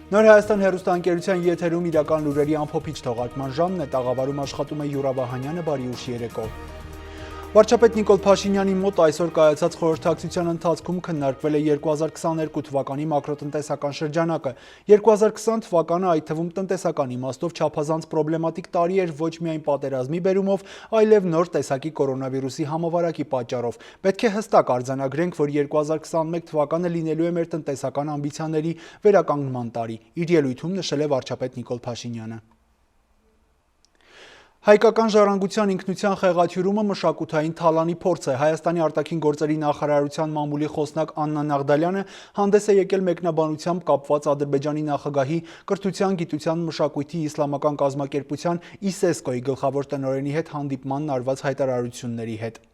Նոր Հայաստան հեռուստաընկերության եթերում իրական լուրերի ամփոփիչ թողարկման ժամն է, տաղավարում աշխատում է Յուրա Վահանյանը, բարի ուշ երեկո։ Վարչապետ Նիկոլ Փաշինյանի մոտ այսօր կայացած խորհրդակցության ընթացքում քննարկվել է 2022 թվականի մակրոտնտեսական շրջանակը։ 2020 թվականը այդ թվում տնտեսական իմաստով չափազանց պրոբլեմատիկ տարի էր ոչ միայն պատերազմի բերումով, այլև նոր տեսակի կորոնավիրուսի համավարակի պատճառով։ Պետք է հստակ արձանագրենք, որ 2021 թվականը լինելու է մեր տնտեսական ամբիցիաների վերականգնման տարի, իր ելույթում նշել է վարչապետ Նիկոլ Փաշինյանը։ Հայկական ժառանգության ինքնության խեղաթյուրումը մշակութային թալանի փորձ է։ Հայաստանի արտաքին գործերի նախարարության մամուլի խոսնակ Աննա Նաղդալյանը հանդես է եկել մեկնաբանությամբ կապված Ադրբեջանի նախագահի կրթության, գիտության, մշակույթի իսլամական կազմակերպության ISESCO-ի գլխավոր տնօրենի հետ հանդիպմանն արված հայտարարությունների հետ։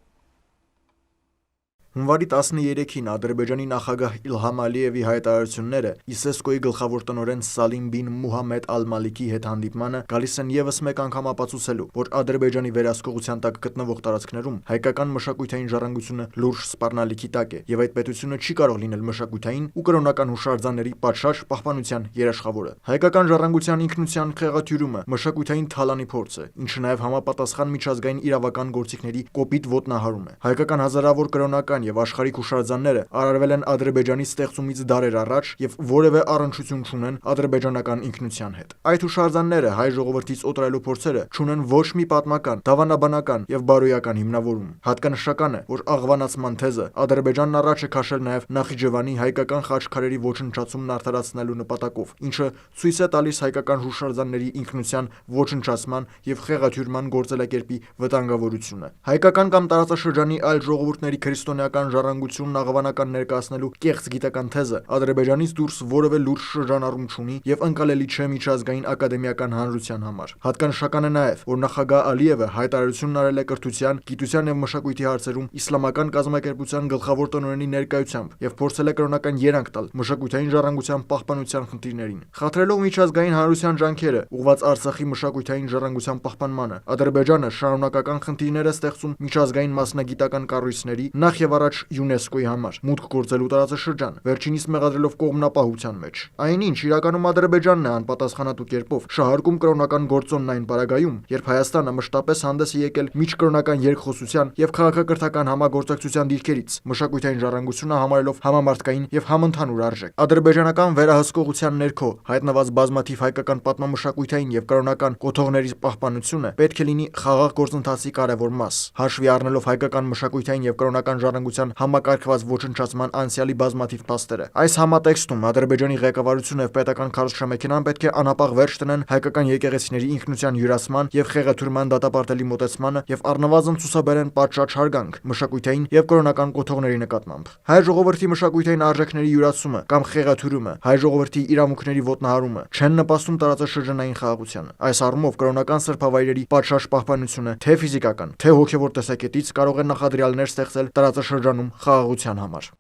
Հունվարի 13-ին Ադրբեջանի նախագահ Իլհամ Ալիևի հայտարարությունները ISESCO-ի գլխավոր տնօրեն Սալիմ բին Մուհամմեդ Ալ-Մալիքի հետ հանդիպմանը գալիս են ևս մեկ անգամ ապացուցելու, որ Ադրբեջանի վերահսկողության տակ գտնվող տարածքներում հայկական մշակութային ժառանգությունը լուրջ սպառնալիքի տակ է, եւ այդ պետությունը չի կարող լինել մշակութային ու կրոնական հուշարձանների պատշաճ պահպանության երաշխավորը։ Հայկական ժառանգության ինքնության խեղաթյուրումը մշակութային թալանի փորձ է, ինչը նաեւ համապատասխան միջազգային իրավական գործիքների կոպիտ ոտնահարում է։ Հայկական հազարավոր կրոնական եւ աշխարհիկ հուշարձանները արարվել են Ադրբեջանի ստեղծումից դարեր առաջ եւ որևէ առնչություն չունեն ադրբեջանական ինքնության հետ։ Այդ հուշարձանները հայ ժողովրդից օտարելու փորձերը չունեն ոչ մի պատմական, դավանաբանական եւ բարոյական հիմնավորում։ Հատկանշական է, որ աղվանացման թեզը Ադրբեջանն առաջ է քաշել նաեւ Նախիջևանի հայկական խաչքարերի ոչնչացումն արդարացնելու նպատակով, ինչը ցույց է տալիս հայկական հուշարձանների ինքնության ոչնչացման եւ խեղաթյուրման գործելակերպի վտանգավորությունը։ Հայկական կամ տարածաշրջանի այլ ժողովուրդների քրիստոնեական ժառանգությունն աղվանական ներկայացնելու կեղծ գիտական թեզը Ադրբեջանից դուրս որևէ լուրջ շրջանառում չունի եւ ընկալելի չէ միջազգային ակադեմիական հանրության համար։ Հատկանշական է նաեւ, որ նախագահ Ալիևը հայտարարությունն արել է կրթության, գիտության եւ մշակույթի հարցերում իսլամական կազմակերպության գլխավոր տնօրենի ներկայությամբ եւ փորձել է կրոնական երանգ տալ մշակութային ժառանգության պահպանության խնդիրներին։ Խաթարելով միջազգային հանրության ջանքերը ուղղված Արցախի մշակութային ժառանգության պահպանմանը, Ադրբեջանը շարունակական խնդիրներ է ստեղծում միջազգային մասնագիտական կառույցների, նախ եւ առաջ ՅՈՒՆԵՍԿՕ-ի համար մուտք գործելու տարածաշրջան, վերջինիս մեղադրելով կողմնապահության մեջ։ Այնինչ իրականում Ադրբեջանն է անպատասխանատու կերպով շահարկում կրոնական գործոնն այն պարագայում, երբ Հայաստանը մշտապես հանդես է եկել միջկրոնական երկխոսության եւ քաղաքակրթական համագործակցության դիրքերից, մշակութային ժառանգությունը համարելով համամարտկային եւ համընդհանուր արժեք։ Ադրբեջանական վերահսկողության ներքո հայտնված բազմաթիվ հայկական պատմամշակութային եւ կրոնական կոթողների պահպանությունը պետք է լինի խաղաղ գործընթացի կարևոր մաս, հաշվի առնելով հայկական մշակութային եւ կրոնական ժառանգության համակարգված ոչնչացման անցյալի բազմաթիվ փաստերը։ Այս համատեքստում Ադրբեջանի ղեկավարությունը եւ պետական քարոզչամեքենան պետք է անապահ վերջ տնեն հայկական եկեղեցիների ինքնության յուրացման եւ խեղաթյուրման դատապարտելի մոտեցմանը եւ առնվազն ցուսաբերեն պատշաճ հարգանք մշակութային եւ կրոնական կոթողների նկատմամբ։ Հայ ժողովրդի մշակութային արժեքների յուրացումը կամ խեղաթյուրումը, հայ ժողովրդի իրավունքների ոտնահարումը չեն նպաստում տարածաշրջանային խաղաղությանը։ Այս առումով կրոնական սրբավայրերի պատշաճ պահպանությունը թե ֆիզիկական, թե հոգեվոր տեսակետից կարող է նախադրյալներ ստեղծել տարածաշրջանում խաղաղության համար։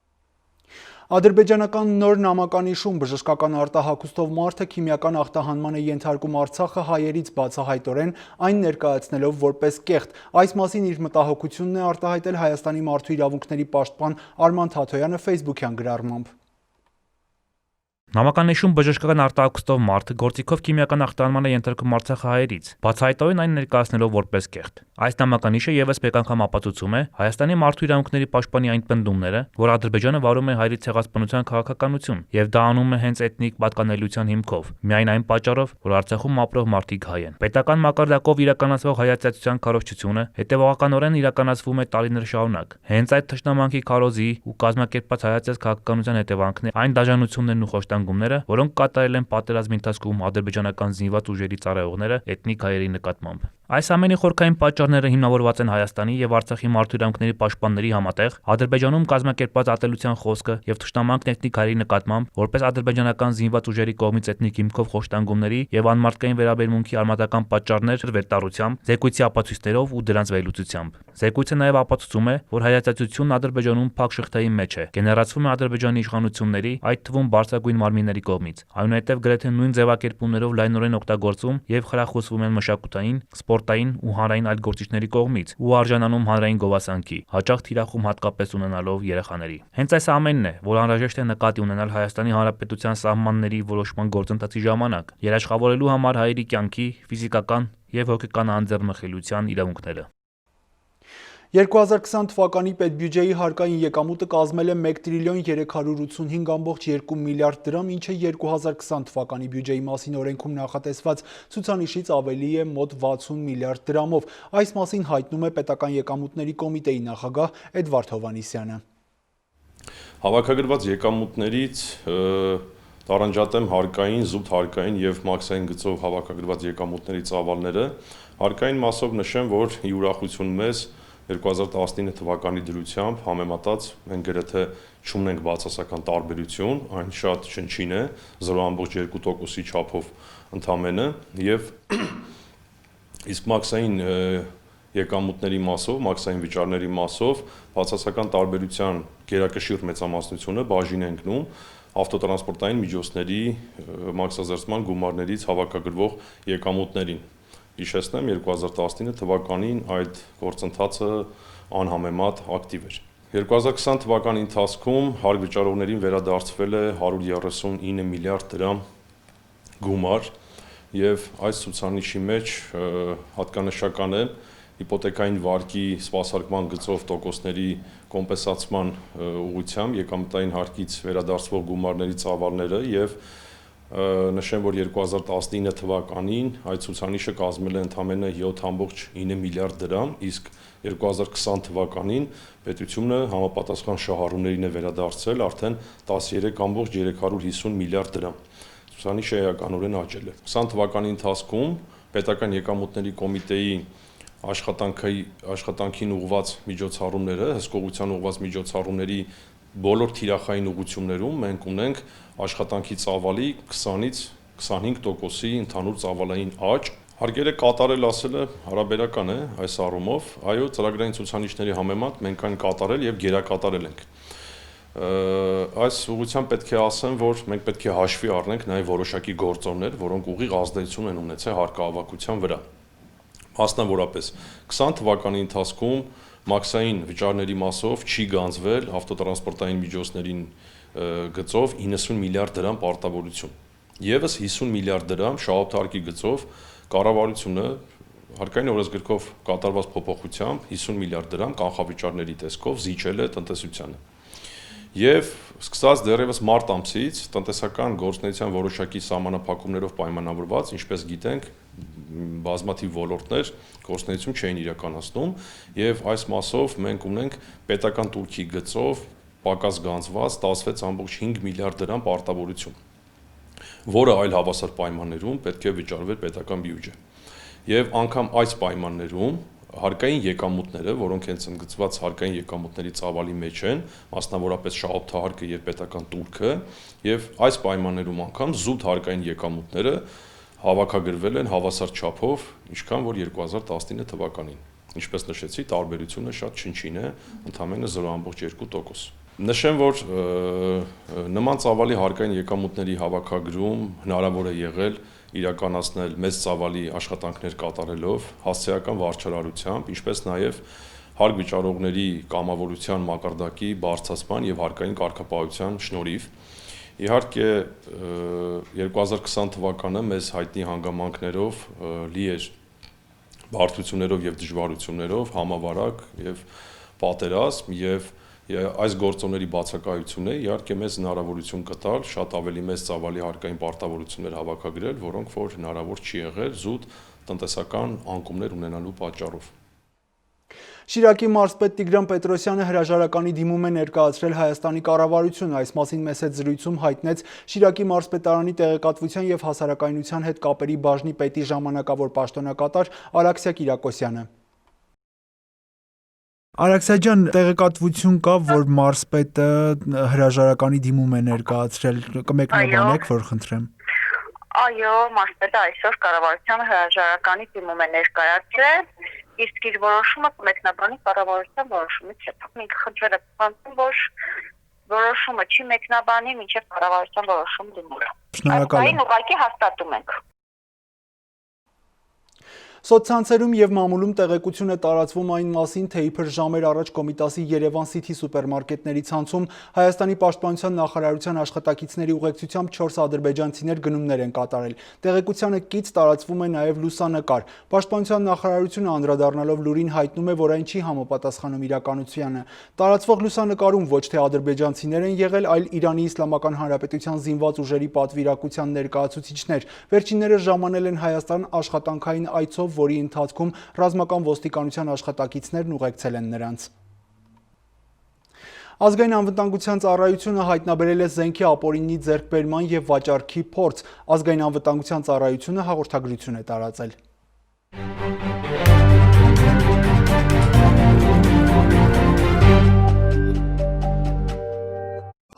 Ադրբեջանական նոր նամականիշում բժշկական արտահագուստով մարդը քիմիական ախտահանման է ենթարկում Արցախը հայերից բացահայտորեն այն ներկայացնելով որպես կեղտ։ Այս մասին իր մտահոգությունն է արտահայտել Հայաստանի մարդու իրավունքների պաշտպան Արման Թաթոյանը Facebook-յան գրառմամբ։ Նամականիշում բժշկական արտահագուստով մարդը գործիքով քիմիական ախտահանման է ենթարկում Արցախի հայերից, բացահայտորեն այն ներկայացնելով որպես կեղտ։ Այս նամականիշը եւս մեկ անգամ ապացուցում է Հայաստանի մարդու իրավունքների պաշտպանի այն պնդումները, որ Ադրբեջանը վարում է հայերի ցեղասպանության քաղաքականություն, եւ դա անում է հենց էթնիկ պատկանելիության հիմքով, միայն այն պատճառով, որ Արցախում ապրող մարդիկ հայ են։ Պետական մակարդակով իրականացվող հայացածության քարոզչությունը հետևողականորեն իրականացվում է տարիներ շարունակ։ Հենց այդ թշնամանքի քարոզի ու կազմակերպված հայացած քաղաքականության հետևանքն է այն դաժանություններն ու խոշտանգումները, որոնք կատարել են պատերազմի ընթացքում ադրբեջանական զինված ուժերի ծառայողները էթնիկ հայերի նկատմամբ։ Այս ամենի խորքային պատճառները հիմնավորված են Հայաստանի եւ Արցախի մարդու իրավունքների պաշտպանների համատեղ Ադրբեջանում կազմակերպված ատելության խոսքը եւ թշնամանքն էթնիկ հայերի նկատմամբ որպես ադրբեջանական զինված ուժերի կողմից էթնիկ հիմքով խոշտանգումների եւ անմարդկային վերաբերմունքի արմատական պատճառներ վերտառությամբ, զեկույցի ապացույցներով ու դրանց վերլուծությամբ։ Զեկույցը նաեւ ապացուցում է, որ հայացածությունն Ադրբեջանում փակ շղթայի մեջ է, գեներացվում է Ադրբեջանի իշխանությունների, այդ թվում բարձրագույն մարմինների կողմից։ Այնուհետև գրեթե նույն ձևակերպումներով լայնորեն օգտագործվում եւ խրախուսվում են մշակութային, սպորտային ու հանրային այլ գործիչների կողմից ու արժանանում հանրային գովասանքի, հաճախ թիրախում հատկապես ունենալով երեխաների։ Հենց այս ամենն է, որ անհրաժեշտ է նկատի ունենալ Հայաստանի Հանրապետության սահմանների որոշման գործընթացի ժամանակ, երաշխավորելու համար հայերի կյանքի, ֆիզիկական եւ հոգեկան անձեռնմխելիության իրավունքները։ 2020 թվականի պետբյուջեի հարկային եկամուտը կազմել է 1 տրիլիոն 385.2 միլիարդ դրամ, ինչը 2020 թվականի բյուջեի մասին օրենքում նախատեսված ցուցանիշից ավելի է մոտ 60 միլիարդ դրամով։ Այս մասին հայտնում է պետական եկամուտների կոմիտեի նախագահ Էդվարդ Հովհաննիսյանը։ Հավաքագրված եկամուտներից տարանջատեմ հարկային, զուտ հարկային եւ մաքսային գծով հավաքագրված եկամուտների ծավալները։ Հարկային մասով նշեմ, որ ի ուրախություն մեզ 2019 թվականի դրությամբ համեմատած մենք գրեթե չունենք բացասական տարբերություն, այն շատ շնչին է 0.2%-ի չափով ընդամենը եւ իսկ մաքսային եկամուտների մասով, մաքսային վճարների մասով բացասական տարբերության գերակշիռ մեծամասնությունը բաժին է ընկնում ավտոտրանսպորտային միջոցների մաքսազերծման գումարներից հավաքագրվող եկամուտներին։ Հիշեցնեմ 2019 թվականին այդ գործընթացը անհամեմատ ակտիվ էր։ 2020 թվականի ընթացքում հարկ վճարողներին վերադարձվել է 139 միլիարդ դրամ գումար եւ այս ցուցանիշի մեջ հատկանշական է հիպոթեկային վարկի սպասարկման գծով տոկոսների կոմպենսացման ուղղությամբ եկամտային հարկից վերադարձվող գումարների ծավալները եւ նշեմ, որ 2019 թվականին այդ ցուցանիշը կազմել է ընդամենը 7.9 միլիարդ դրամ, իսկ 2020 թվականին պետությունը համապատասխան շահառուներին է վերադարձել արդեն 13.350 միլիարդ դրամ։ Ցուցանիշը էականորեն աճել է։ 20 թվականի ընթացքում պետական եկամուտների կոմիտեի աշխատանքին ուղղված միջոցառումները, հսկողության ուղղված միջոցառումների բոլոր թիրախային ուղղություններում մենք ունենք աշխատանքի ծավալի 20-ից 25%-ի ընդհանուր ծավալային աճ։ Հարկերը կատարել ասելը հարաբերական է այս առումով, այո, ծրագրային ցուցանիշների համեմատ մենք այն կատարել եւ գերակատարել ենք։ Այս ուղղությամբ պետք է ասեմ, որ մենք պետք է հաշվի առնենք նաեւ որոշակի գործոններ, որոնք ուղիղ ազդեցություն են ունեցել հարկահավաքության վրա։ Մասնավորապես 20 թվականի ընթացքում մաքսային վճարների մասով չի գանձվել ավտոտրանսպորտային միջոցներին գծով 90 միլիարդ դրամ պարտավորություն։ Եվս 50 միլիարդ դրամ շահութարկի գծով կառավարությունը հարկային օրենսգրքով կատարված փոփոխությամբ 50 միլիարդ դրամ կանխավճարների տեսքով զիջել է տնտեսությանը։ Եվ սկսած դեռևս մարտ ամսից տնտեսական գործունեության որոշակի սահմանափակումներով պայմանավորված, ինչպես գիտենք, բազմաթիվ ոլորտներ գործունեություն չէին իրականացնում եւ այս մասով մենք ունենք պետական турքի գծով պակաս գանձված 16.5 միլիարդ դրամ պարտավորություն, որը այլ հավասար պայմաններում պետք է վճարվեր պետական բյուջե։ Եվ անգամ այս պայմաններում հարկային եկամուտները, որոնք հենց ընդգծված հարկային եկամուտների ծավալի մեջ են, մասնավորապես շահութահարկը եւ պետական турքը, եւ այս պայմաններում անգամ զուտ հարկային եկամուտները հավաքագրվել են հավասար չափով, ինչքան որ 2019 թվականին։ Ինչպես նշեցի, տարբերությունը շատ չնչին է, ընդամենը 0.2%։ Նշեմ, որ նման ծավալի հարկային եկամուտների հավաքագրում հնարավոր է եղել իրականացնել մեծ ծավալի աշխատանքներ կատարելով, հասցեական վարչարարությամբ, ինչպես նաև հարկ վճարողների կամավորության մակարդակի բարձրացման եւ հարկային կարգապահության շնորհիվ։ Իհարկե 2020 թվականը մեզ հայտնի հանգամանքներով լի էր բարդություններով եւ դժվարություններով, համավարակ եւ պատերազմ եւ այս գործոնների բացակայությունը իհարկե մեզ հնարավորություն կտալ շատ ավելի մեծ ծավալի հարկային պարտավորություններ հավաքագրել, որոնք որ հնարավոր չի եղել զուտ տնտեսական անկումներ ունենալու պատճառով։ Շիրակի մարզպետ Տիգրան Պետրոսյանը հրաժարականի դիմում է ներկայացրել Հայաստանի կառավարությունը։ Այս մասին մեծ հետ զրույցում հայտնեց Շիրակի մարզպետարանի տեղեկատվության եւ հասարակայնության հետ կապերի բաժնի պետի ժամանակավոր պաշտոնակատար Արաքսիա Կիրակոսյանը։ Արաքսիա ջան, տեղեկատվություն կա, որ մարզպետը հրաժարականի դիմում է ներկայացրել, կմեկնաբանեք, որ խնդրեմ։ Այո, մարզպետը այսօր կառավարության հրաժարականի դիմում է ներկայացրել, իսկ իր որոշումը կմեկնաբանի կառավարության որոշումից հետո։ Մենք խնդրել ենք, որ որոշումը չի մեկնաբանի մինչև կառավարության որոշում դիմումը։ Շնորհակալ եմ։ Այն ուղղակի հաստատում ենք։ Սոցցանցերում եւ մամուլում տեղեկություն է տարածվում այն մասին, թե իբր ժամեր առաջ Կոմիտասի Երևան City սուպերմարկետների ցանցում Հայաստանի պաշտպանության նախարարության աշխատակիցների ուղեկցությամբ 4 ադրբեջանցիներ գնումներ են կատարել։ Տեղեկությանը կից տարածվում է նաեւ լուսանկար։ Պաշտպանության նախարարությունը անդրադառնալով լուրին հայտնում է, որ այն չի համապատասխանում իրականությանը։ Տարածվող լուսանկարում ոչ թե ադրբեջանցիներ են եղել, այլ Իրանի Իսլամական Հանրապետության զինված ուժերի պատվիրակության ներկայացուցիչներ։ Վերջիններս ժամանել են Հայաստան աշխատանքային այցով, որի ընթացքում ռազմական ոստիկանության աշխատակիցներն ուղեկցել են նրանց։ Ազգային անվտանգության ծառայությունը հայտնաբերել է զենքի ապօրինի ձեռքբերման եւ վաճառքի փորձ։ Ազգային անվտանգության ծառայությունը հաղորդագրություն է տարածել։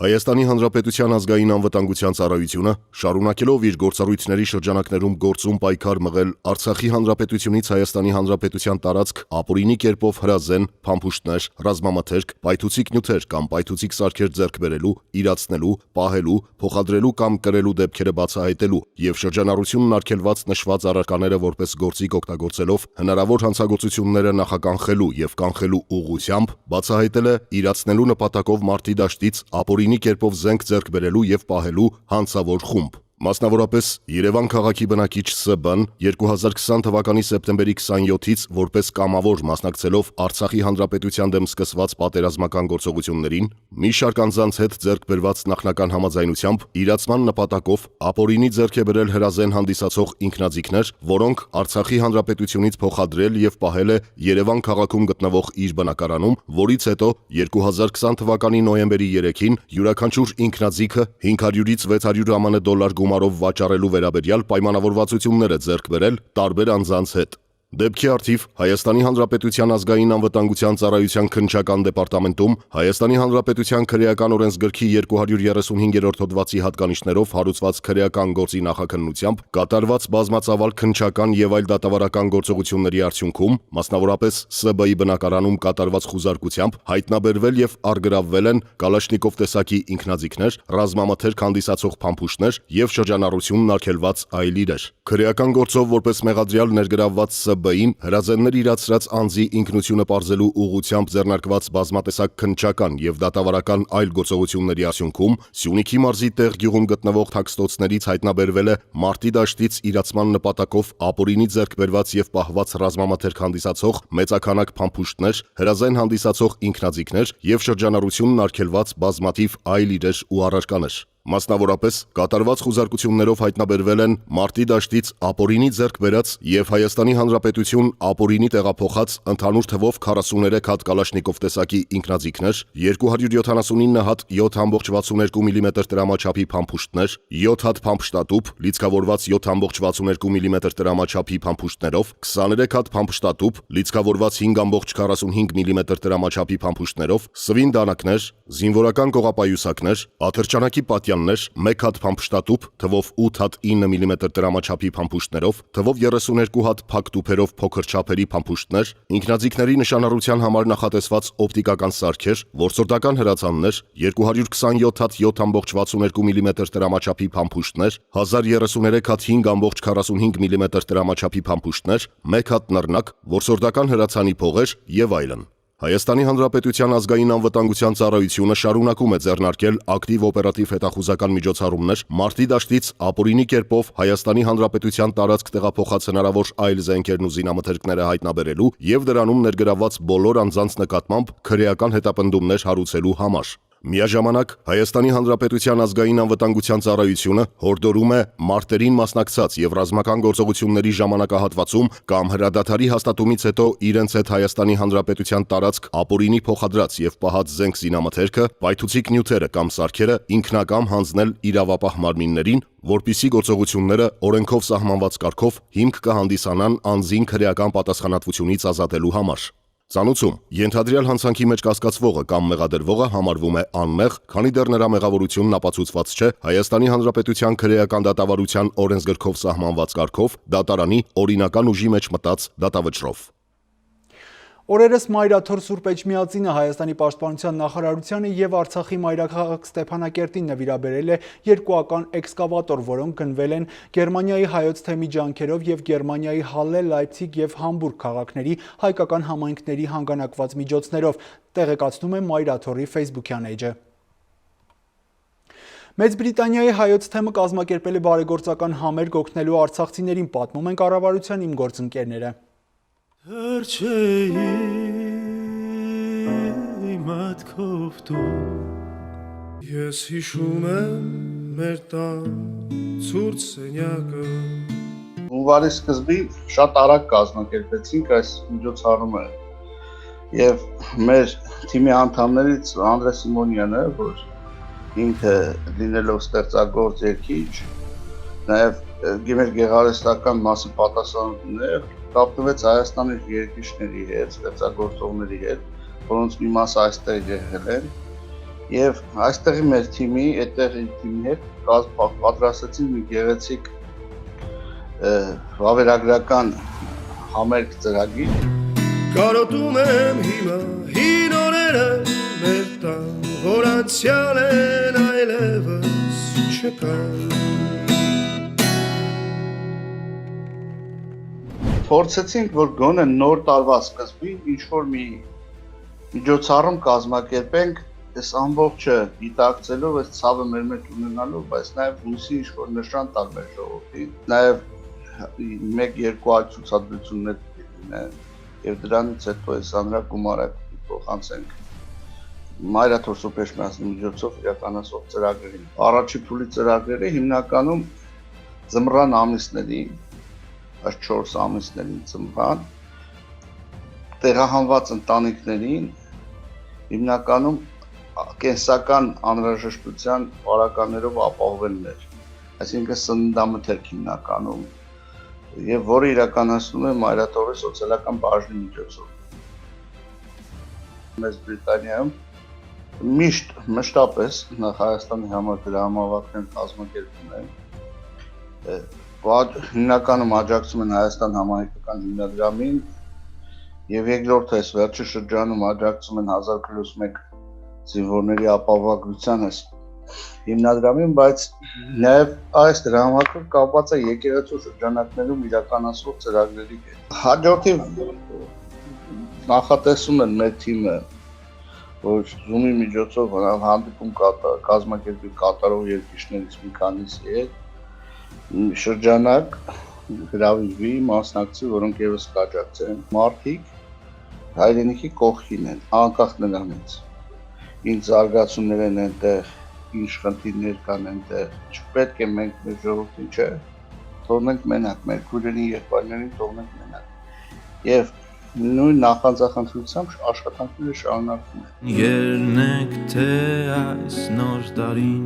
Հայաստանի Հանրապետության ազգային անվտանգության ծառայությունը շարունակելով իր գործառույթների շրջանակներում գործում պայքար մղել Արցախի Հանրապետությունից Հայաստանի Հանրապետության տարածք ապօրինի կերպով հրազեն, փամփուշտներ, ռազմամթերք, պայթուցիկ նյութեր կամ պայթուցիկ սարքեր ձեռք բերելու, իրացնելու, պահելու, փոխադրելու կամ կրելու դեպքերը բացահայտելու եւ շրջանառությունն արգելված նշված առարկաները որպես գործիք օգտագործելով հնարավոր հանցագործությունները նախականխելու եւ կանխելու ուղղությամբ բացահայտել է իրացնելու նպատակով մարտի դաշտից ապօրինի կերպով զենք ձեռք բերելու եւ պահելու հանցավոր խումբ։ Մասնավորապես Երևան քաղաքի բնակիչ ՍԲ-ն 2020 թվականի սեպտեմբերի 27-ից որպես կամավոր մասնակցելով Արցախի Հանրապետության դեմ սկսված պատերազմական գործողություններին մի շարք անձանց հետ ձեռք բերված նախնական համաձայնությամբ իրացման նպատակով ապօրինի ձեռք է բերել հրազեն հանդիսացող ինքնաձիգներ, որոնք Արցախի Հանրապետությունից փոխադրել եւ պահել է Երևան քաղաքում գտնվող իր բնակարանում, որից հետո 2020 թվականի նոյեմբերի 3-ին յուրաքանչյուր ինքնաձիգը 500-ից 600 ԱՄՆ դոլար գումարով վաճառելու վերաբերյալ պայմանավորվածություններ է ձեռք բերել տարբեր անձանց հետ։ Դեպքի արդիվ Հայաստանի Հանրապետության ազգային անվտանգության ծառայության քննչական դեպարտամենտում Հայաստանի Հանրապետության քրեական օրենսգրքի 235-րդ հոդվածի հատկանիշներով հարուցված քրեական գործի նախաքննությամբ կատարված բազմածավալ քննչական եւ այլ դատավարական գործողությունների արդյունքում, մասնավորապես ՍԲ-ի բնակարանում կատարված խուզարկությամբ հայտնաբերվել եւ առգրավվել են Կալաշնիկով տեսակի ինքնաձիգներ, ռազմամթերք հանդիսացող փամփուշտներ եւ շրջանառությունն արգելված այլ իրեր։ Քրեական գործով որպես մեղադրյալ ներգրավված ՍԲ-ին հրազեններ իրացրած անձի ինքնությունը պարզելու ուղղությամբ ձեռնարկված բազմատեսակ քննչական եւ դատավարական այլ գործողությունների արդյունքում Սյունիքի մարզի տեղ գյուղում գտնվող թաքստոցներից հայտնաբերվել է մարտի դաշտից իրացման նպատակով ապօրինի ձեռք բերված եւ պահված ռազմամթերք հանդիսացող մեծաքանակ փամփուշտներ, հրազեն հանդիսացող ինքնաձիգներ եւ շրջանառությունն արգելված բազմաթիվ այլ իրեր ու առարկաներ։ Մասնավորապես կատարված խուզարկություններով հայտնաբերվել են մարտի դաշտից ապօրինի ձեռք բերած եւ Հայաստանի Հանրապետություն ապօրինի տեղափոխած ընդհանուր թվով 43 հատ Կալաշնիկով տեսակի ինքնաձիգներ, 279 հատ 7.62 մմ տրամաչափի փամփուշտներ, 7 հատ փամփշտատուփ, լիցքավորված 7.62 մմ տրամաչափի փամփուշտներով, 23 հատ փամփշտատուփ, լիցքավորված 5.45 մմ տրամաչափի փամփուշտներով, սվին դանակներ, զինվորական կողապայուսակներ, աթրջանակի պատյան 1 հատ փամփշտատուփ, թվով 8 հատ 9 մմ տրամաչափի փամփուշտներով, թվով 32 հատ փակ տուփերով փոքր չափերի փամփուշտներ, ինքնաձիգների նշանառության համար նախատեսված օպտիկական սարքեր, որսորդական հրացաններ, 227 հատ 7.62 մմ տրամաչափի փամփուշտներ, 1033 հատ 5.45 մմ տրամաչափի փամփուշտներ, 1 հատ նռնակ, որսորդական հրացանի փողեր եւ այլն։ Հայաստանի Հանրապետության ազգային անվտանգության ծառայությունը շարունակում է ձեռնարկել ակտիվ օպերատիվ հետախուզական միջոցառումներ մարտի դաշտից ապօրինի կերպով Հայաստանի Հանրապետության տարածք տեղափոխած հնարավոր այլ զենքերն ու զինամթերքները հայտնաբերելու եւ դրանում ներգրավված բոլոր անձանց նկատմամբ քրեական հետապնդումներ հարուցելու համար։ Միաժամանակ Հայաստանի Հանրապետության ազգային անվտանգության ծառայությունը հորդորում է մարտերին մասնակցած եւ ռազմական գործողությունների ժամանակահատվածում կամ հրադադարի հաստատումից հետո իրենց հետ Հայաստանի Հանրապետության տարածք ապօրինի փոխադրած եւ պահած զենք զինամթերքը, պայթուցիկ նյութերը կամ սարքերը ինքնակամ հանձնել իրավապահ մարմիններին, որպիսի գործողությունները օրենքով սահմանված կարգով հիմք կհանդիսանան անձին քրեական պատասխանատվությունից ազատելու համար։ Ծանուցում ենթադրյալ հանցանքի մեջ կասկածվողը կամ մեղադրվողը համարվում է անմեղ, քանի դեռ նրա մեղավորությունն ապացուցված չէ Հայաստանի Հանրապետության քրեական դատավարության օրենսգրքով սահմանված կարգով դատարանի օրինական ուժի մեջ մտած դատավճռով։ Օրերս Մայրաթոր Սուրբ Էջմիածինը Հայաստանի Պաշտպանության նախարարությանը եւ Արցախի մայրաքաղաք Ստեփանակերտին նվիրաբերել է երկուական էքսկավատոր, որոնք գնվել են Գերմանիայի հայոց թեմի ջանքերով եւ Գերմանիայի Հալե, Լայպցիգ եւ Համբուրգ քաղաքների հայկական համայնքների հանգանակված միջոցներով, տեղեկացնում է Մայրաթորի Facebook-յան էջը։ Մեծ Բրիտանիայի հայոց թեմը կազմակերպել է բարեգործական համերգ օգնելու արցախցիներին, պատմում են կառավարության իմ գործընկերները։ Հրչեի մատքով դու Ես հիշում եմ մեր տան ցուրտ սենյակը Հունվարի սկզբին շատ արագ կազմակերպեցինք այս միջոցառումը եւ մեր թիմի անդամներից Անդրես Սիմոնյանը, որ ինքը լինելով ստեղծագործ երգիչ, նաեւ գիմեր գեղարվեստական մասի պատասխանատուներ կապվեց Հայաստանի երկիշների հետ, ստեղծագործողների հետ, որոնց մի մասը այստեղ եղել են, եւ այստեղի մեր թիմի, այդտեղի թիմի հետ պատրաստեցին մի գեղեցիկ վավերագրական համերգ ծրագիր։ Կարոտում եմ հիմա հին օրերը մեր տան, որ անցյալ են այլևս չկան Փորձեցինք, որ գոնե նոր տարվա սկզբին ինչ-որ մի միջոցառում կազմակերպենք, այս ամբողջը դիտակցելով, այս ցավը մեր մեջ ունենալով, բայց նաև հույսի ինչ-որ նշան տալ մեր ժողովրդին, նաև 1-2 այլ ցուցադրություններ լինեն, եւ դրանից հետո այս հանրագումարը փոխանցենք Մայրաթոր Սուրբ Էջմիածնի միջոցով իրականացող ծրագրերին։ Առաջի փուլի ծրագրերը հիմնականում ձմռան ամիսներին այս 4 ամիսներին ծնվան տեղահանված ընտանիքներին հիմնականում կենսական անհրաժեշտության պարագաներով ապահովելներ, այսինքն սննդամթերք հիմնականում եւ որը իրականացնում է Մայրաթորի սոցիալական բաժնի միջոցով։ Մեծ Բրիտանիայում միշտ մշտապես նախ Հայաստանի համար դրամավակներ կազմակերպում են հիմնականում աջակցում են Հայաստան համահայկական հիմնադրամին եւ երկրորդը այս վերջի շրջանում աջակցում են 1000+1 զինվորների ապահովագրության հիմնադրամին, բայց նաեւ այս դրամակը կապված է եկեղեցու շրջանակներում իրականացվող ծրագրերի հետ։ Հաջորդի նախատեսում են մեր թիմը, որ Zoom-ի միջոցով հանդիպում կազմակերպի կատարող երկիշներից մի քանիսի հետ շրջանակ հրավիրվի մասնակցի, որոնք եւս կաջակցեն մարդիկ հայրենիքի կողքին են, անկախ նրանից ինչ զարգացումներ են այնտեղ, ինչ խնդիրներ կան այնտեղ, չպետք է մենք մեր ժողովրդին չէ, թողնենք մենակ, մեր քույրերին, եղբայրներին թողնենք մենակ։ Եվ նույն նախանձախնդրությամբ աշխատանքները շարունակվում են։ Ելնեք թե այս նոր տարին,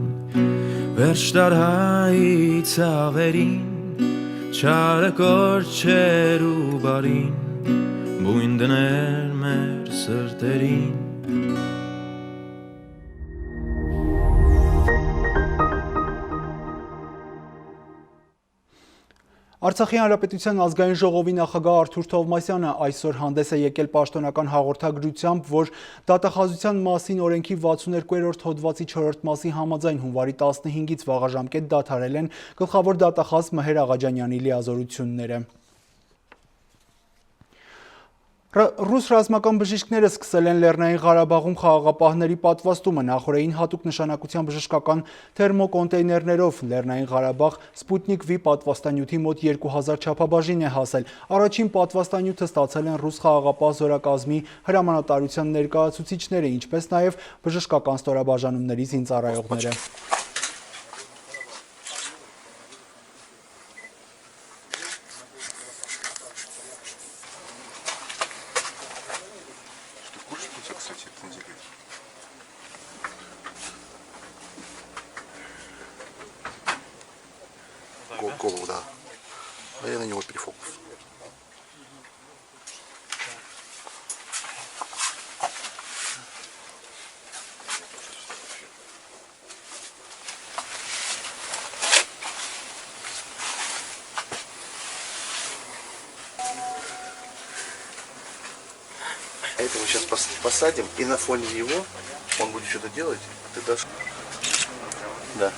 վերջ տարհայի ցավերին, չարը կորչեր ու բարին, բույն դներ մեր սրտերին։ Արցախի հանրապետության ազգային ժողովի նախագահ Արթուր Թովմասյանը այսօր հանդես է եկել պաշտոնական հաղորդագրությամբ, որ դատախազության մասին օրենքի 62-րդ հոդվածի 4-րդ մասի համաձայն հունվարի 15-ից վաղաժամկետ դադարել են գլխավոր դատախազ Մհեր Աղաջանյանի լիազորությունները։ Ռուս ռազմական բժիշկները սկսել են Լեռնային Ղարաբաղում խաղաղապահների պատվաստումը նախորդին հատուկ նշանակության բժշկական թերմոկոնտեյներներով Լեռնային Ղարաբաղ Սպուտնիկ V պատվաստանյութի մոտ 2000 չափաբաժին է հասել։ Առաջին պատվաստանյութը ստացել են ռուս խաղաղապահ զորակազմի հրամանատարության ներկայացուցիչները, ինչպես նաև բժշկական ստորաբաժանումների զինծառայողները։ Голову, да. А я на него перефокус. это мы сейчас посадим, и на фоне его он будет что-то делать, ты дашь... Да.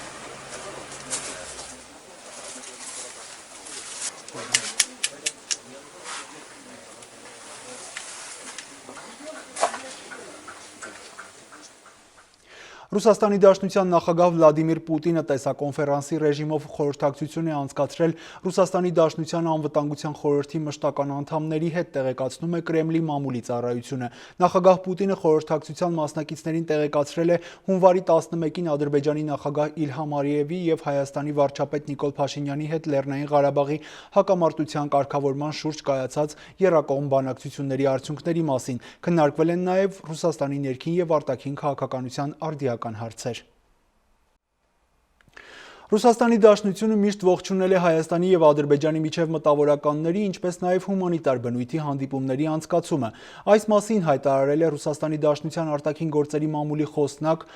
Ռուսաստանի Դաշնության նախագահ Վլադիմիր Պուտինը տեսակոնֆերանսի ռեժիմով խորհրդակցություն է անցկացրել Ռուսաստանի Դաշնության անվտանգության խորհրդի մշտական անդամների հետ, տեղեկացնում է Կրեմլի մամուլի ծառայությունը։ Նախագահ Պուտինը խորհրդակցության մասնակիցներին տեղեկացրել է հունվարի 11-ին Ադրբեջանի նախագահ Իլհամ Ալիևի եւ Հայաստանի վարչապետ Նիկոլ Փաշինյանի հետ Լեռնային Ղարաբաղի հակամարտության կարգավորման շուրջ կայացած եռակողմ բանակցությունների արդյունքների մասին։ Քննարկվել են նաեւ Ռուսաստանի ներքին եւ արտաքին քաղաքականության արդիական հարցեր։ Ռուսաստանի Դաշնությունը միշտ ողջունել է Հայաստանի եւ Ադրբեջանի միջև մտավորականների, ինչպես նաեւ հումանիտար բնույթի հանդիպումների անցկացումը։ Այս մասին հայտարարել է Ռուսաստանի Դաշնության արտաքին գործերի մամուլի խոսնակ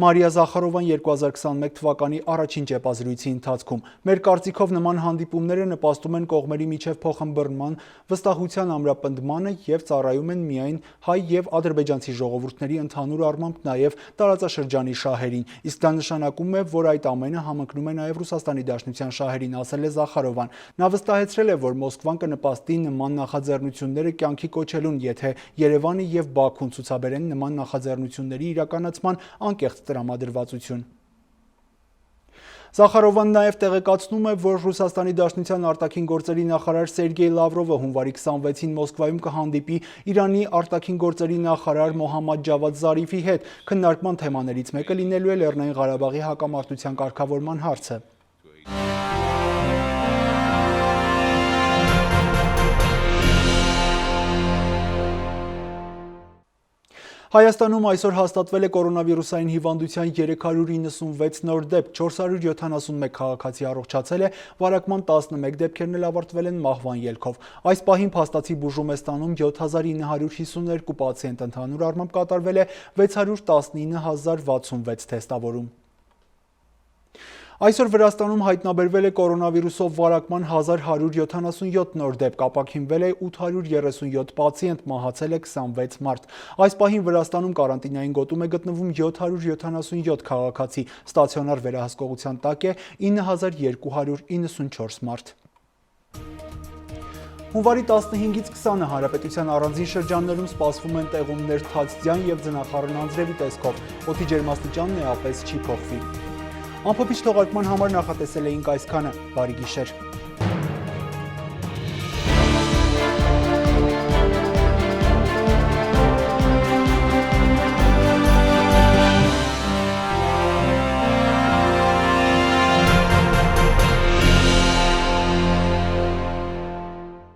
Մարիա Զախարովան 2021 թվականի առաջին ճեպազրույցի ընթացքում։ Մեր կարծիքով նման հանդիպումները նպաստում են կողմերի միջև փոխըմբռնման, վստահության ամրապնդմանը եւ ծառայում են միայն հայ եւ ադրբեջանցի ժողովուրդների ընդհանուր առմամբ նաեւ տարածաշրջանի շահերին։ Իսկ դա նշանակում է, որ այդ ամենը համընկնում է նաեւ Ռուսաստանի Դաշնության շահերին, ասել է Զախարովան։ Նա վստահեցրել է, որ Մոսկվան կնպաստի նման նախաձեռնությունները կյանքի կոչելուն, եթե Երևանը եւ Բաքուն ցուցաբերեն նման նախաձեռնությունների իրականացման անկեղծ տրամադրվածություն։ Զախարովան նաև տեղեկացնում է, որ Ռուսաստանի Դաշնության արտաքին գործերի նախարար Սերգեյ Լավրովը հունվարի 26-ին Մոսկվայում կհանդիպի Իրանի արտաքին գործերի նախարար Մոհամմադ Ջավադ Զարիֆի հետ։ Քննարկման թեմաներից մեկը լինելու է Լեռնային Ղարաբաղի հակամարտության կարգավորման հարցը։ Հայաստանում այսօր հաստատվել է կորոնավիրուսային հիվանդության 396 նոր դեպք, 471 քաղաքացի առողջացել է, վարակման 11 դեպքերն էլ ավարտվել են մահվան ելքով։ Այս պահին փաստացի բուժում է ստանում 7952 պացիենտ, ընդհանուր առմամբ կատարվել է 619066 թեստավորում։ Այսօր Վրաստանում հայտնաբերվել է կորոնավիրուսով վարակման 1177 նոր դեպք, ապաքինվել է 837 պացիենտ, մահացել է 26 մարդ։ Այս պահին Վրաստանում կարանտինային գոտում է գտնվում 777 քաղաքացի, ստացիոնար վերահսկողության տակ է 9294 մարդ։ Հունվարի 15-ից 20-ը հանրապետության առանձին շրջաններում սպասվում են տեղումներ թաց ձյան եւ ձնախառն անձրևի տեսքով, օդի ջերմաստիճանն էապես չի փոխվի։ Ամփոփիչ թողարկման համար նախատեսել էինք այսքանը, բարի գիշեր։